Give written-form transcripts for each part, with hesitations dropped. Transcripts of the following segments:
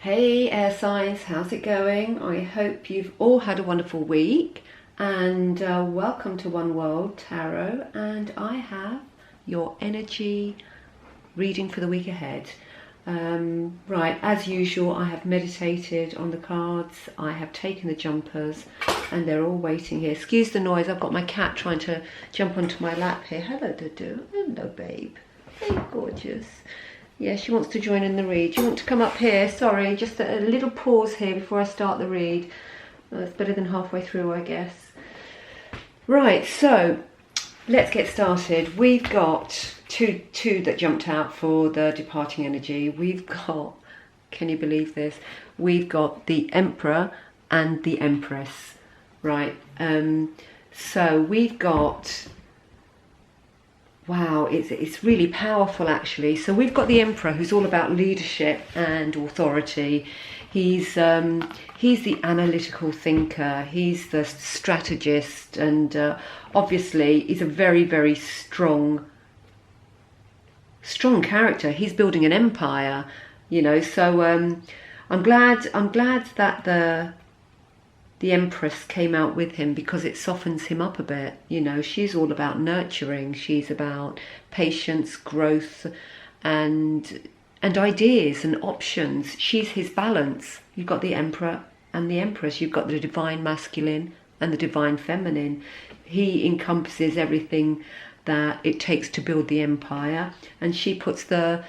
Hey air signs, how's it going? I hope you've all had a wonderful week, and welcome to One World Tarot, and I have your energy reading for the week ahead. Right, as usual, I have meditated on the cards, I have taken the jumpers, and they're all waiting here. Excuse the noise, I've got my cat trying to jump onto my lap here. Hello Dudu, hello babe, hey gorgeous. Yeah, she wants to join in the read. You want to come up here? Sorry, just a little pause here before I start the read. It's better than halfway through, I guess. Right, so let's get started. We've got two that jumped out for the departing energy. We've got, can you believe this? We've got the Emperor and the Empress. Right, so we've got... Wow, it's really powerful actually. So we've got the Emperor, who's all about leadership and authority. He's the analytical thinker. He's the strategist, and obviously he's a very, very strong character. He's building an empire, you know. So I'm glad that the Empress came out with him, because it softens him up a bit. You know, she's all about nurturing. She's about patience, growth, and ideas and options. She's his balance. You've got the Emperor and the Empress. You've got the divine masculine and the divine feminine. He encompasses everything that it takes to build the empire, and he gets the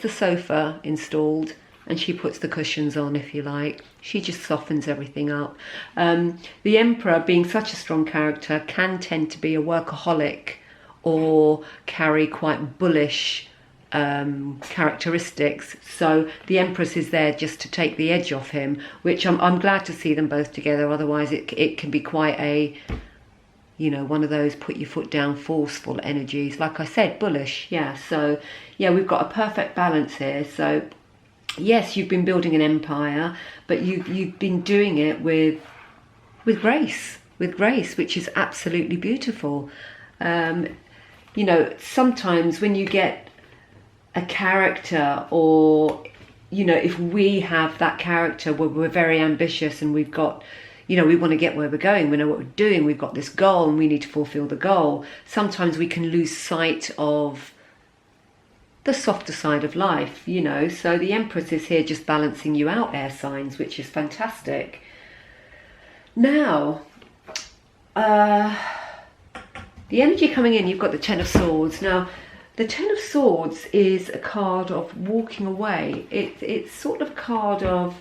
sofa installed, and she puts the cushions on, if you like. She just softens everything up. The Emperor, being such a strong character, can tend to be a workaholic or carry quite bullish characteristics. So the Empress is there just to take the edge off him, which I'm glad to see them both together. Otherwise it can be quite a, you know, one of those put your foot down forceful energies. Like I said, bullish. Yeah, so yeah, we've got a perfect balance here. So yes, you've been building an empire, but you've been doing it with grace, which is absolutely beautiful. You know, sometimes when you get a character, or, you know, if we have that character where we're very ambitious and we've got, you know, we want to get where we're going, we know what we're doing, we've got this goal and we need to fulfill the goal, sometimes we can lose sight of the softer side of life, you know. So the Empress is here just balancing you out, air signs, which is fantastic. Now, the energy coming in, you've got the Ten of Swords. Now, the Ten of Swords is a card of walking away. It's sort of a card of,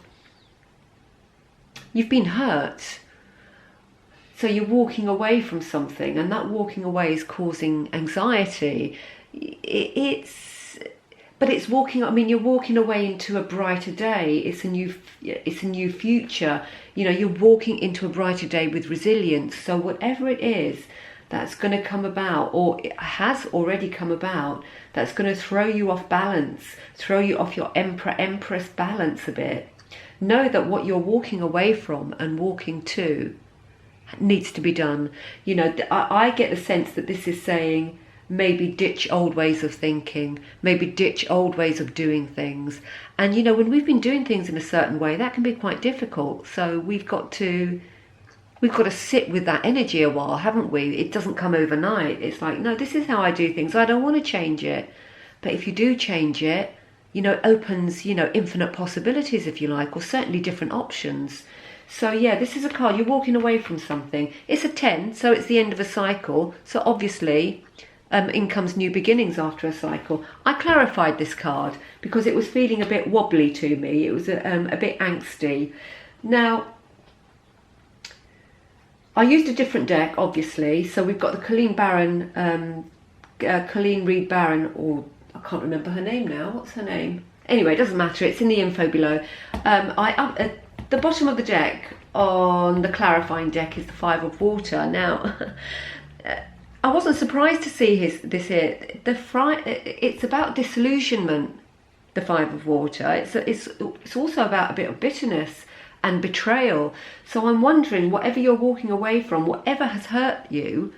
you've been hurt, so you're walking away from something, and that walking away is causing anxiety. But it's walking, I mean, you're walking away into a brighter day. It's a new future. You know, you're walking into a brighter day with resilience. So whatever it is that's going to come about, or it has already come about, that's going to throw you off balance, throw you off your Emperor-Empress balance a bit. Know that what you're walking away from and walking to needs to be done. You know, I get the sense that this is saying, maybe ditch old ways of thinking, maybe ditch old ways of doing things. And you know, when we've been doing things in a certain way, that can be quite difficult. So we've got to sit with that energy a while, haven't we? It doesn't come overnight. It's like, no, this is how I do things. I don't want to change it. But if you do change it, you know, it opens, you know, infinite possibilities, if you like, or certainly different options. So yeah, this is a card, you're walking away from something. It's a 10, so it's the end of a cycle. So obviously, in comes new beginnings after a cycle. I clarified this card because it was feeling a bit wobbly to me. It was a bit angsty. Now, I used a different deck, obviously. So we've got the Baron-Reid Baron, or I can't remember her name now. What's her name? Anyway, it doesn't matter. It's in the info below. At the bottom of the deck, on the clarifying deck, is the Five of Water. Now, I wasn't surprised to see this here. It's about disillusionment, the Five of Water. It's also about a bit of bitterness and betrayal. So I'm wondering, whatever you're walking away from, whatever has hurt you,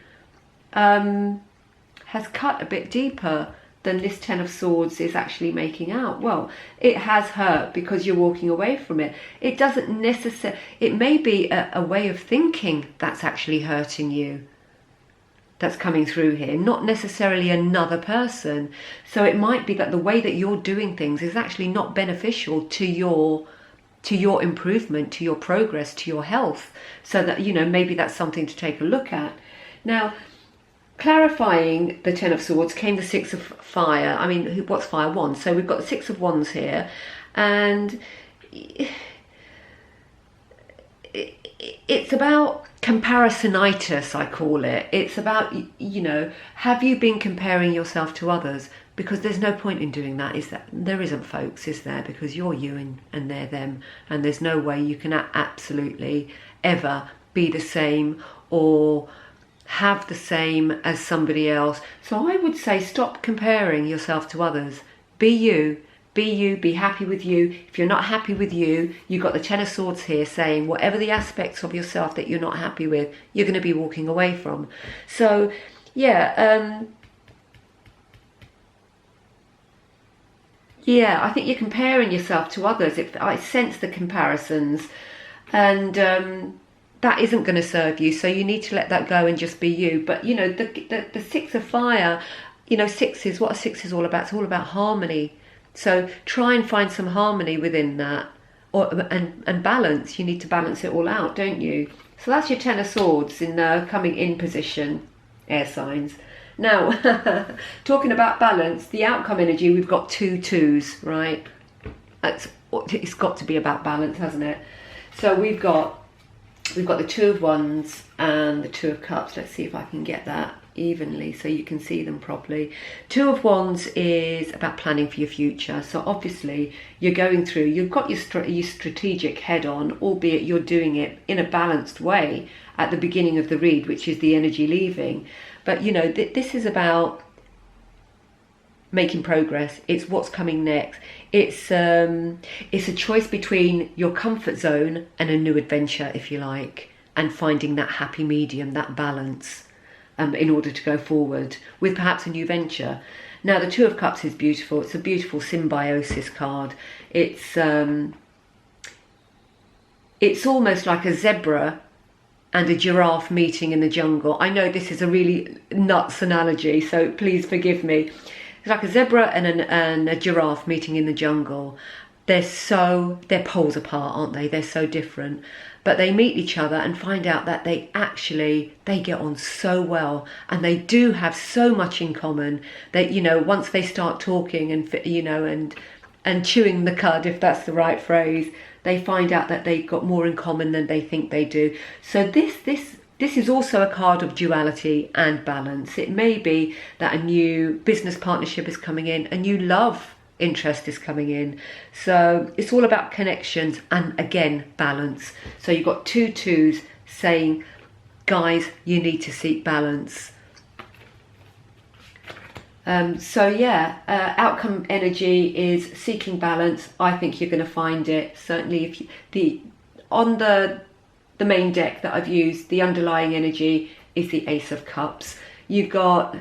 has cut a bit deeper than this Ten of Swords is actually making out. Well, it has hurt because you're walking away from it. It doesn't necessarily, it may be a way of thinking that's actually hurting you, that's coming through here, not necessarily another person. So it might be that the way that you're doing things is actually not beneficial to your improvement, to your progress, to your health. So that, you know, maybe that's something to take a look at. Now, clarifying the Ten of Swords came the Six of Fire. I mean, what's fire? Wands. So we've got the Six of Wands here, and it's about comparisonitis, I call it. It's about, you know, have you been comparing yourself to others? Because there's no point in doing that, is that? There isn't, folks, is there? Because you're you and they're them, and there's no way you can absolutely ever be the same or have the same as somebody else. So I would say stop comparing yourself to others. Be you, be happy with you. If you're not happy with you, you've got the Ten of Swords here saying whatever the aspects of yourself that you're not happy with, you're going to be walking away from. So yeah, I think you're comparing yourself to others. I sense the comparisons, and that isn't going to serve you. So you need to let that go and just be you. But you know, the Six of Fire, you know, sixes, what a six is all about. It's all about harmony. So try and find some harmony within that, and balance. You need to balance it all out, don't you? So that's your Ten of Swords in coming in position, air signs. Now, talking about balance, the outcome energy, we've got 2 twos, right? It's got to be about balance, hasn't it? So we've got the Two of Wands and the Two of Cups. Let's see if I can get that evenly so you can see them properly. Two of Wands is about planning for your future. So obviously you're going through, you've got your strategic head on, albeit you're doing it in a balanced way at the beginning of the read, which is the energy leaving. But you know, this is about making progress. It's what's coming next. It's a choice between your comfort zone and a new adventure, if you like, and finding that happy medium, that balance, in order to go forward with perhaps a new venture. Now, the Two of Cups is beautiful. It's a beautiful symbiosis card. It's almost like a zebra and a giraffe meeting in the jungle. I know this is a really nuts analogy, so please forgive me. It's like a zebra and a giraffe meeting in the jungle. They're poles apart, aren't they? They're so different. But they meet each other and find out that they get on so well, and they do have so much in common that, you know, once they start talking and, you know, and chewing the cud, if that's the right phrase, they find out that they've got more in common than they think they do. So this is also a card of duality and balance. It may be that a new business partnership is coming in, a new love interest is coming in. So it's all about connections and, again, balance. So you've got 2 twos saying, guys, you need to seek balance. So yeah, outcome energy is seeking balance. I think you're going to find it. Certainly, if on the main deck that I've used, the underlying energy is the Ace of Cups. You've got,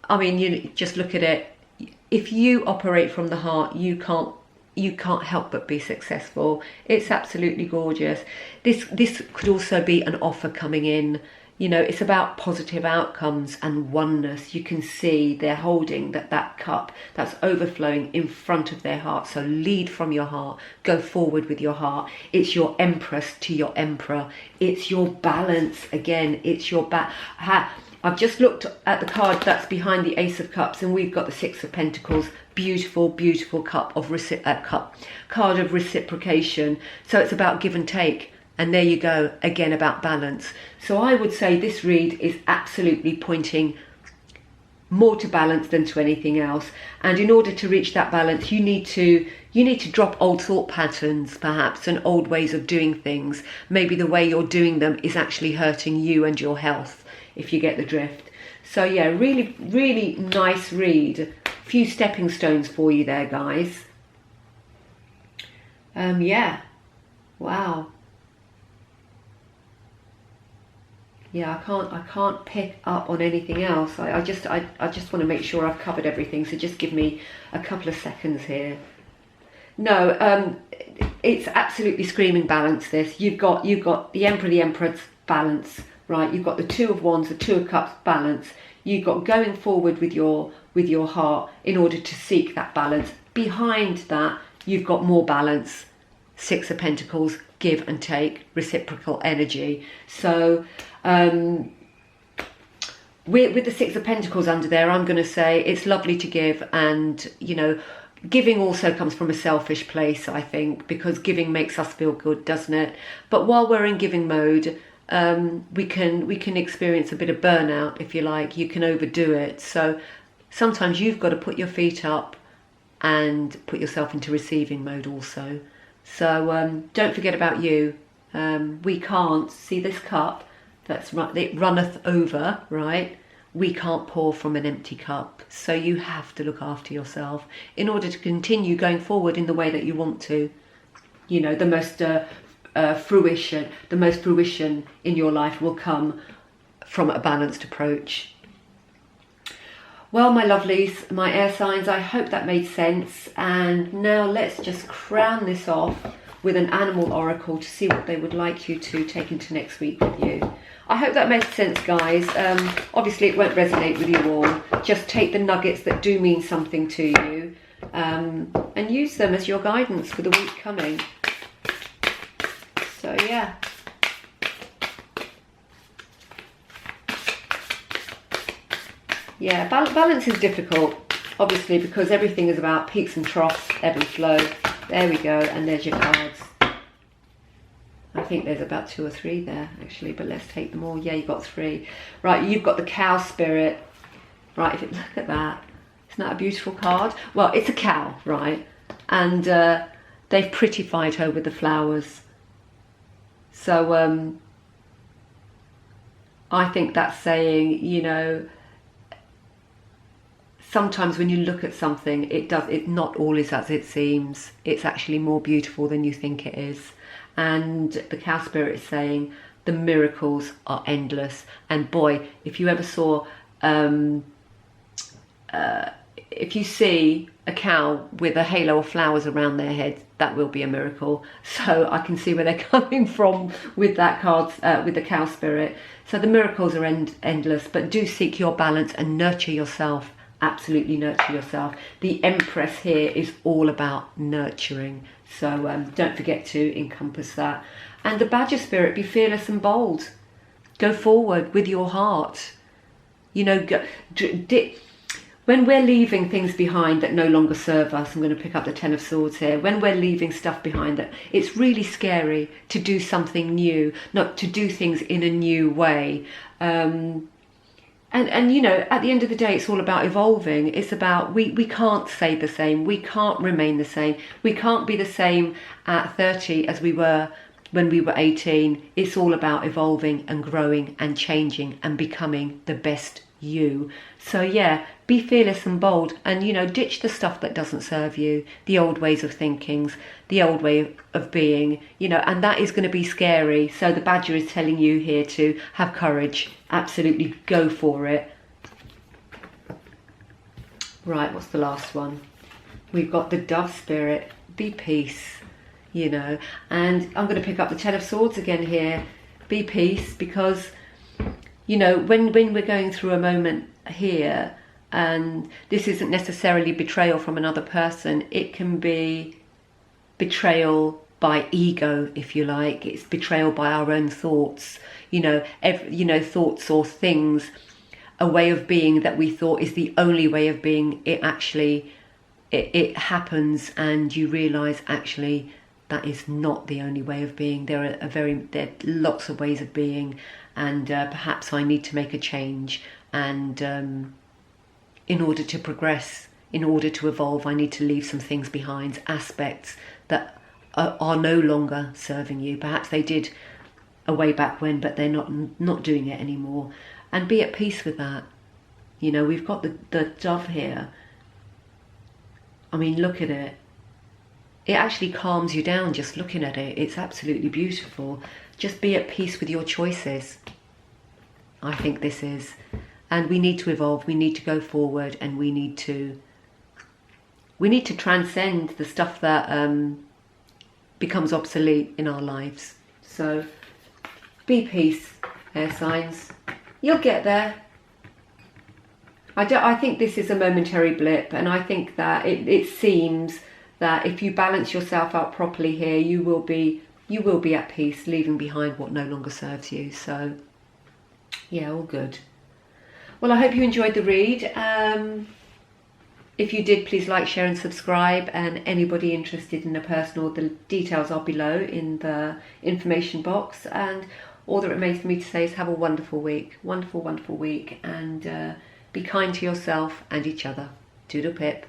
I mean, you just look at it. If you operate from the heart, you can't help but be successful. It's absolutely gorgeous. This could also be an offer coming in. You know, it's about positive outcomes and oneness. You can see they're holding that cup that's overflowing in front of their heart. So lead from your heart. Go forward with your heart. It's your Empress to your Emperor. It's your balance again. It's your I've just looked at the card that's behind the Ace of Cups, and we've got the Six of Pentacles. Beautiful, beautiful card of reciprocation. So it's about give and take. And there you go, again, about balance. So I would say this read is absolutely pointing more to balance than to anything else. And in order to reach that balance, you need to drop old thought patterns, perhaps, and old ways of doing things. Maybe the way you're doing them is actually hurting you and your health, if you get the drift. So yeah, really, really nice read. A few stepping stones for you there, guys. Yeah. Wow. Yeah, I can't pick up on anything else. I just want to make sure I've covered everything. So just give me a couple of seconds here. No, it's absolutely screaming balance. This you've got the Emperor, the Empress balance, right? You've got the Two of Wands, the Two of Cups balance. You've got going forward with your heart in order to seek that balance. Behind that, you've got more balance. Six of Pentacles, give and take, reciprocal energy. So with the Six of Pentacles under there, I'm going to say it's lovely to give, and you know, giving also comes from a selfish place, I think, because giving makes us feel good, doesn't it? But while we're in giving mode, we can experience a bit of burnout, if you like. You can overdo it. So sometimes you've got to put your feet up and put yourself into receiving mode also. So don't forget about you. We can't see this cup. That's right. It runneth over, right? We can't pour from an empty cup. So you have to look after yourself in order to continue going forward in the way that you want to. You know, the most fruition in your life will come from a balanced approach. Well, my lovelies, my air signs, I hope that made sense. And now let's just crown this off with an animal oracle to see what they would like you to take into next week with you. I hope that makes sense, guys. Obviously, it won't resonate with you all. Just take the nuggets that do mean something to you and use them as your guidance for the week coming. So, yeah. Yeah, balance is difficult, obviously, because everything is about peaks and troughs, ebb and flow. There we go, and there's your cards. I think there's about 2 or 3 there, actually, but let's take them all. Yeah, you've got 3. Right, you've got the cow spirit. Right, look at that. Isn't that a beautiful card? Well, it's a cow, right? And they've prettified her with the flowers. So I think that's saying, you know, sometimes when you look at something, it not all is as it seems. It's actually more beautiful than you think it is. And the cow spirit is saying the miracles are endless. And boy, if you ever saw, if you see a cow with a halo of flowers around their head, that will be a miracle. So I can see where they're coming from with that card, with the cow spirit. So the miracles are endless, but do seek your balance and nurture yourself. Absolutely nurture yourself. The Empress here is all about nurturing. So don't forget to encompass that. And the Badger spirit, be fearless and bold. Go forward with your heart. You know, when we're leaving things behind that no longer serve us, I'm going to pick up the Ten of Swords here. When we're leaving stuff behind, that it's really scary to do something new, not to do things in a new way. And you know, at the end of the day, it's all about evolving. It's about, we can't stay the same. We can't remain the same. We can't be the same at 30 as we were when we were 18. It's all about evolving and growing and changing and becoming the best you. So yeah, be fearless and bold, and you know, ditch the stuff that doesn't serve you, the old ways of thinking, the old way of being, you know, and that is going to be scary. So the Badger is telling you here to have courage. Absolutely go for it. Right, what's the last one? We've got the Dove spirit. Be peace, you know, and I'm going to pick up the Ten of Swords again here. Be peace, because you know, when we're going through a moment here, and this isn't necessarily betrayal from another person, it can be betrayal by ego, if you like. It's betrayal by our own thoughts, you know, thoughts or things, a way of being that we thought is the only way of being. It actually, it happens, and you realize actually that is not the only way of being. There are lots of ways of being, and perhaps I need to make a change, and in order to progress, in order to evolve, I need to leave some things behind, aspects that are no longer serving you. Perhaps they did a way back when, but they're not doing it anymore. And be at peace with that. You know, we've got the dove here. I mean, look at it. It actually calms you down just looking at it. It's absolutely beautiful. Just be at peace with your choices. I think this is. And we need to evolve, we need to go forward, and we need to transcend the stuff that becomes obsolete in our lives. So be peace, air signs. You'll get there. I think this is a momentary blip, and I think that it seems that if you balance yourself out properly here, you will be at peace, leaving behind what no longer serves you. So yeah, all good. Well, I hope you enjoyed the read. If you did, please like, share and subscribe. And anybody interested in a personal, the details are below in the information box. And all that remains for me to say is have a wonderful week. Wonderful, wonderful week. And be kind to yourself and each other. Doodle pip.